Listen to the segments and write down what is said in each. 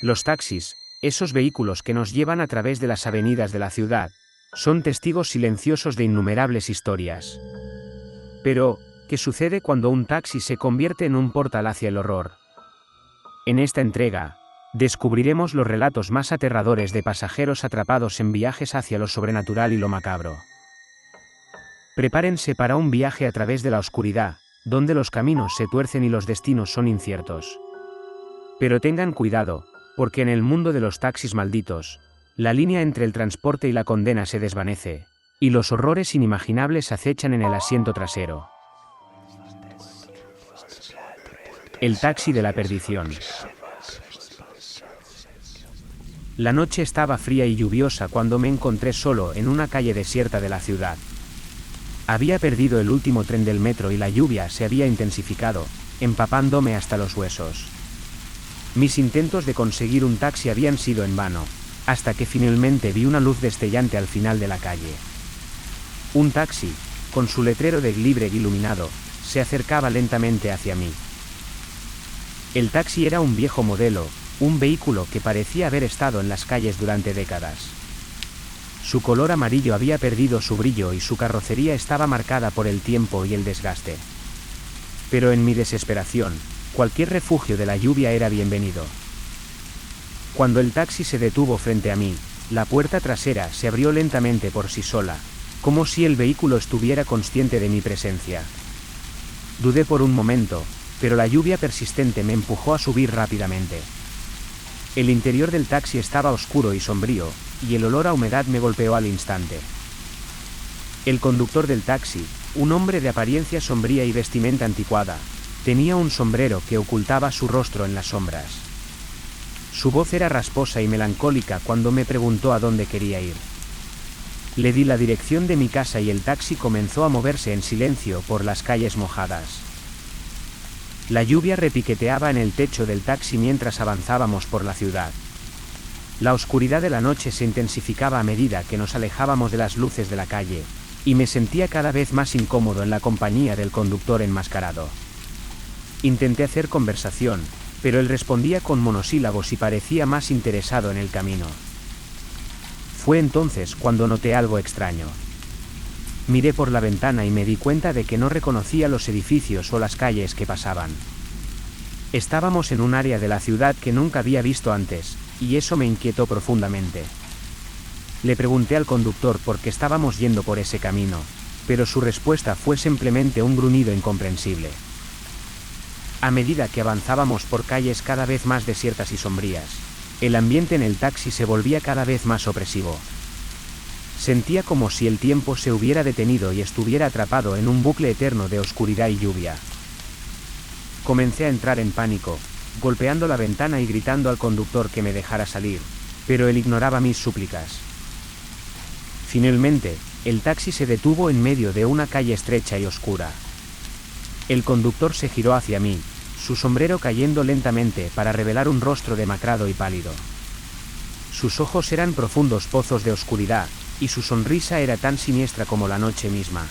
Los taxis, esos vehículos que nos llevan a través de las avenidas de la ciudad, son testigos silenciosos de innumerables historias. Pero, ¿qué sucede cuando un taxi se convierte en un portal hacia el horror? En esta entrega, descubriremos los relatos más aterradores de pasajeros atrapados en viajes hacia lo sobrenatural y lo macabro. Prepárense para un viaje a través de la oscuridad, donde los caminos se tuercen y los destinos son inciertos. Pero tengan cuidado, porque en el mundo de los taxis malditos, la línea entre el transporte y la condena se desvanece, y los horrores inimaginables acechan en el asiento trasero. El taxi de la perdición. La noche estaba fría y lluviosa cuando me encontré solo en una calle desierta de la ciudad. Había perdido el último tren del metro y la lluvia se había intensificado, empapándome hasta los huesos. Mis intentos de conseguir un taxi habían sido en vano, hasta que finalmente vi una luz destellante al final de la calle. Un taxi, con su letrero de libre iluminado, se acercaba lentamente hacia mí. El taxi era un viejo modelo, un vehículo que parecía haber estado en las calles durante décadas. Su color amarillo había perdido su brillo y su carrocería estaba marcada por el tiempo y el desgaste. Pero en mi desesperación, cualquier refugio de la lluvia era bienvenido. Cuando el taxi se detuvo frente a mí, la puerta trasera se abrió lentamente por sí sola, como si el vehículo estuviera consciente de mi presencia. Dudé por un momento, pero la lluvia persistente me empujó a subir rápidamente. El interior del taxi estaba oscuro y sombrío, y el olor a humedad me golpeó al instante. El conductor del taxi, un hombre de apariencia sombría y vestimenta anticuada, tenía un sombrero que ocultaba su rostro en las sombras. Su voz era rasposa y melancólica cuando me preguntó a dónde quería ir. Le di la dirección de mi casa y el taxi comenzó a moverse en silencio por las calles mojadas. La lluvia repiqueteaba en el techo del taxi mientras avanzábamos por la ciudad. La oscuridad de la noche se intensificaba a medida que nos alejábamos de las luces de la calle, y me sentía cada vez más incómodo en la compañía del conductor enmascarado. Intenté hacer conversación, pero él respondía con monosílabos y parecía más interesado en el camino. Fue entonces cuando noté algo extraño. Miré por la ventana y me di cuenta de que no reconocía los edificios o las calles que pasaban. Estábamos en un área de la ciudad que nunca había visto antes, y eso me inquietó profundamente. Le pregunté al conductor por qué estábamos yendo por ese camino, pero su respuesta fue simplemente un gruñido incomprensible. A medida que avanzábamos por calles cada vez más desiertas y sombrías, el ambiente en el taxi se volvía cada vez más opresivo. Sentía como si el tiempo se hubiera detenido y estuviera atrapado en un bucle eterno de oscuridad y lluvia. Comencé a entrar en pánico, golpeando la ventana y gritando al conductor que me dejara salir, pero él ignoraba mis súplicas. Finalmente, el taxi se detuvo en medio de una calle estrecha y oscura. El conductor se giró hacia mí, su sombrero cayendo lentamente para revelar un rostro demacrado y pálido. Sus ojos eran profundos pozos de oscuridad, y su sonrisa era tan siniestra como la noche misma.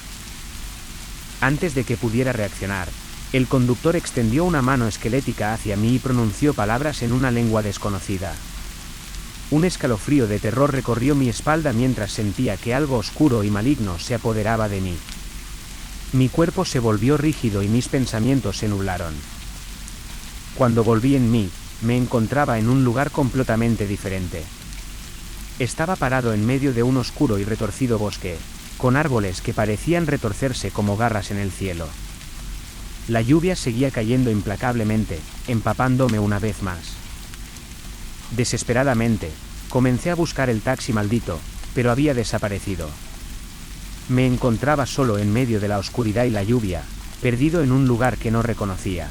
Antes de que pudiera reaccionar, el conductor extendió una mano esquelética hacia mí y pronunció palabras en una lengua desconocida. Un escalofrío de terror recorrió mi espalda mientras sentía que algo oscuro y maligno se apoderaba de mí. Mi cuerpo se volvió rígido y mis pensamientos se nublaron. Cuando volví en mí, me encontraba en un lugar completamente diferente. Estaba parado en medio de un oscuro y retorcido bosque, con árboles que parecían retorcerse como garras en el cielo. La lluvia seguía cayendo implacablemente, empapándome una vez más. Desesperadamente, comencé a buscar el taxi maldito, pero había desaparecido. Me encontraba solo en medio de la oscuridad y la lluvia, perdido en un lugar que no reconocía.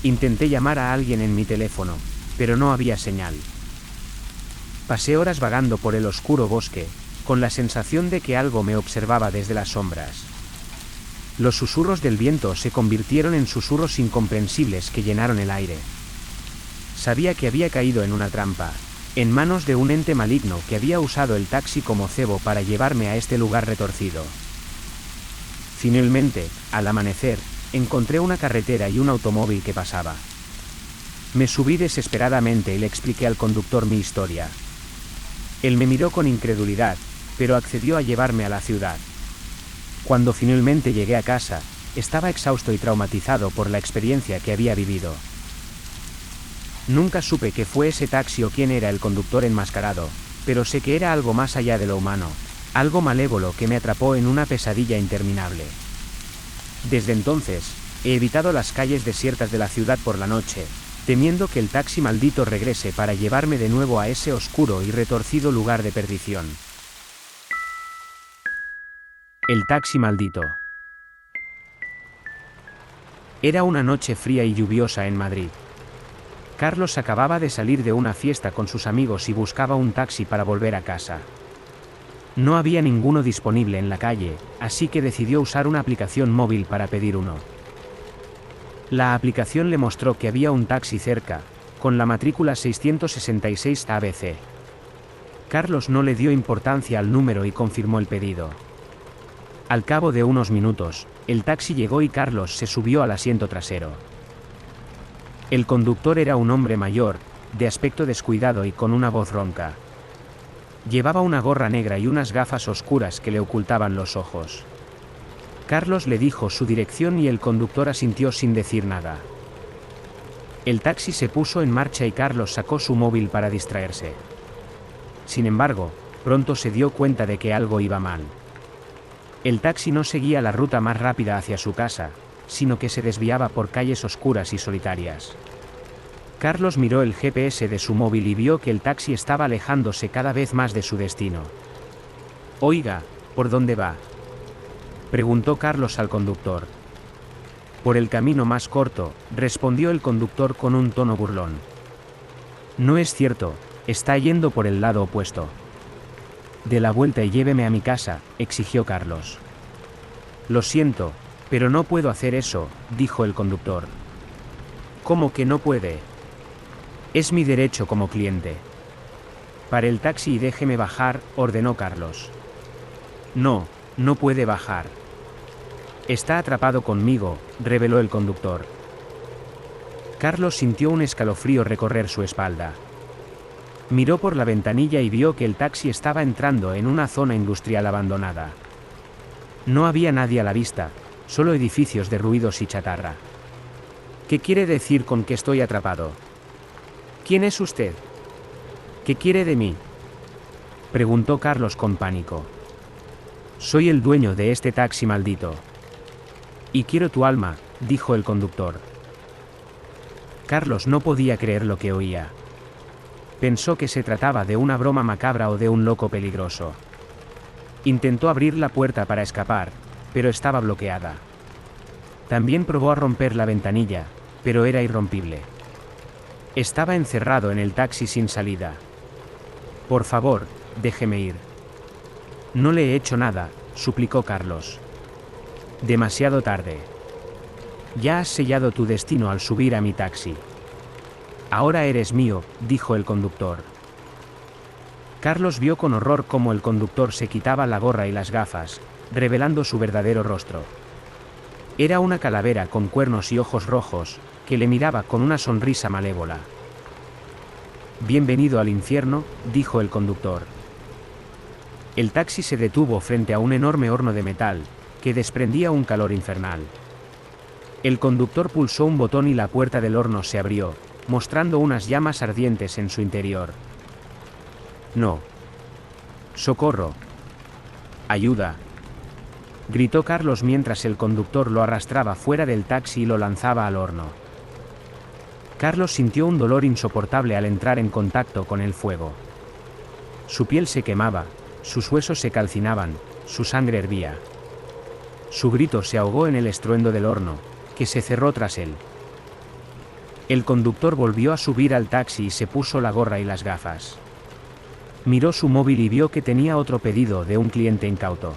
Intenté llamar a alguien en mi teléfono, pero no había señal. Pasé horas vagando por el oscuro bosque, con la sensación de que algo me observaba desde las sombras. Los susurros del viento se convirtieron en susurros incomprensibles que llenaron el aire. Sabía que había caído en una trampa, en manos de un ente maligno que había usado el taxi como cebo para llevarme a este lugar retorcido. Finalmente, al amanecer, encontré una carretera y un automóvil que pasaba. Me subí desesperadamente y le expliqué al conductor mi historia. Él me miró con incredulidad, pero accedió a llevarme a la ciudad. Cuando finalmente llegué a casa, estaba exhausto y traumatizado por la experiencia que había vivido. Nunca supe qué fue ese taxi o quién era el conductor enmascarado, pero sé que era algo más allá de lo humano, algo malévolo que me atrapó en una pesadilla interminable. Desde entonces, he evitado las calles desiertas de la ciudad por la noche, temiendo que el taxi maldito regrese para llevarme de nuevo a ese oscuro y retorcido lugar de perdición. El taxi maldito. Era una noche fría y lluviosa en Madrid. Carlos acababa de salir de una fiesta con sus amigos y buscaba un taxi para volver a casa. No había ninguno disponible en la calle, así que decidió usar una aplicación móvil para pedir uno. La aplicación le mostró que había un taxi cerca, con la matrícula 666 ABC. Carlos no le dio importancia al número y confirmó el pedido. Al cabo de unos minutos, el taxi llegó y Carlos se subió al asiento trasero. El conductor era un hombre mayor, de aspecto descuidado y con una voz ronca. Llevaba una gorra negra y unas gafas oscuras que le ocultaban los ojos. Carlos le dijo su dirección y el conductor asintió sin decir nada. El taxi se puso en marcha y Carlos sacó su móvil para distraerse. Sin embargo, pronto se dio cuenta de que algo iba mal. El taxi no seguía la ruta más rápida hacia su casa, sino que se desviaba por calles oscuras y solitarias. Carlos miró el GPS de su móvil y vio que el taxi estaba alejándose cada vez más de su destino. «Oiga, ¿por dónde va?», preguntó Carlos al conductor. «Por el camino más corto», respondió el conductor con un tono burlón. «No es cierto, está yendo por el lado opuesto». «Dé la vuelta y lléveme a mi casa», exigió Carlos. «Lo siento, pero no puedo hacer eso», dijo el conductor. «¿Cómo que no puede? Es mi derecho como cliente». «Pare el taxi y déjeme bajar», ordenó Carlos. «No, no puede bajar. Está atrapado conmigo», reveló el conductor. Carlos sintió un escalofrío recorrer su espalda. Miró por la ventanilla y vio que el taxi estaba entrando en una zona industrial abandonada. No había nadie a la vista, solo edificios derruidos y chatarra. «¿Qué quiere decir con que estoy atrapado? ¿Quién es usted? ¿Qué quiere de mí?», preguntó Carlos con pánico. «Soy el dueño de este taxi maldito. Y quiero tu alma», dijo el conductor. Carlos no podía creer lo que oía. Pensó que se trataba de una broma macabra o de un loco peligroso. Intentó abrir la puerta para escapar, pero estaba bloqueada. También probó a romper la ventanilla, pero era irrompible. Estaba encerrado en el taxi sin salida. «Por favor, déjeme ir». «No le he hecho nada», suplicó Carlos. «Demasiado tarde. Ya has sellado tu destino al subir a mi taxi. Ahora eres mío», dijo el conductor. Carlos vio con horror cómo el conductor se quitaba la gorra y las gafas, revelando su verdadero rostro. Era una calavera con cuernos y ojos rojos, que le miraba con una sonrisa malévola. «Bienvenido al infierno», dijo el conductor. El taxi se detuvo frente a un enorme horno de metal, que desprendía un calor infernal. El conductor pulsó un botón y la puerta del horno se abrió, mostrando unas llamas ardientes en su interior. «No. Socorro. Ayuda», gritó Carlos mientras el conductor lo arrastraba fuera del taxi y lo lanzaba al horno. Carlos sintió un dolor insoportable al entrar en contacto con el fuego. Su piel se quemaba, sus huesos se calcinaban, su sangre hervía. Su grito se ahogó en el estruendo del horno, que se cerró tras él. El conductor volvió a subir al taxi y se puso la gorra y las gafas. Miró su móvil y vio que tenía otro pedido de un cliente incauto.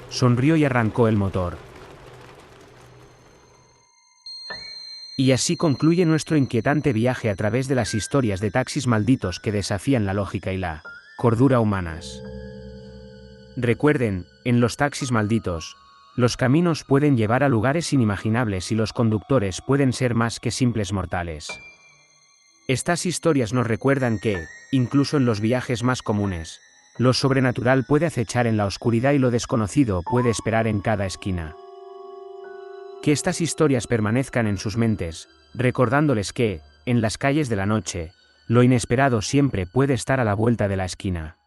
Sonrió y arrancó el motor. Y así concluye nuestro inquietante viaje a través de las historias de taxis malditos que desafían la lógica y la cordura humanas. Recuerden, en los taxis malditos, los caminos pueden llevar a lugares inimaginables y los conductores pueden ser más que simples mortales. Estas historias nos recuerdan que, incluso en los viajes más comunes, lo sobrenatural puede acechar en la oscuridad y lo desconocido puede esperar en cada esquina. Que estas historias permanezcan en sus mentes, recordándoles que, en las calles de la noche, lo inesperado siempre puede estar a la vuelta de la esquina.